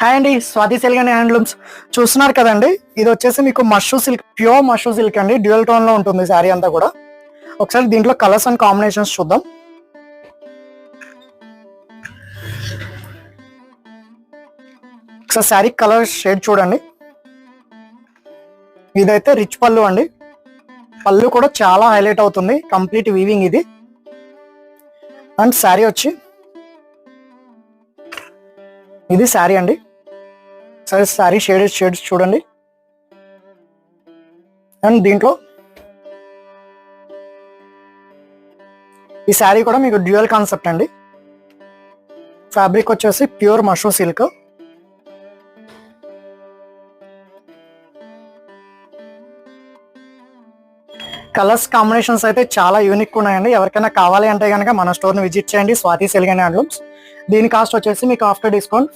Hi అండి, Swathi silk and handlooms చూస్తున్నారు కదండి. ఇది వచ్చేసి మీకు mashru silk, pure mashru silk అండి. డ్యూయల్ టోన్ లో ఉంటుంది శారీ అంతా కూడా. ఒకసారి దీంట్లో కలర్స్ అండ్ కాంబినేషన్స్ చూద్దాం. ఒకసారి శారీ కలర్ షేడ్ చూడండి. ఇదైతే రిచ్ పళ్ళు అండి. పళ్ళు కూడా చాలా హైలైట్ అవుతుంది, కంప్లీట్ వీవింగ్ ఇది. అండ్ శారీ వచ్చి ఇది శారీ అండి. సరే, శారీ షేడ్స్ చూడండి. అండ్ దీంట్లో ఈ శారీ కూడా మీకు డ్యూయల్ కాన్సెప్ట్ అండి. ఫ్యాబ్రిక్ వచ్చేసి pure mashru silk. Colours combinations అయితే చాలా యూనిక్ ఉన్నాయండి. ఎవరికైనా కావాలి అంటే కనుక మన స్టోర్ని విజిట్ చేయండి, స్వాతి సిల్క్ అండ్ హ్యాండ్లూమ్స్. దీని కాస్ట్ వచ్చేసి మీకు ఆఫ్టర్ డిస్కౌంట్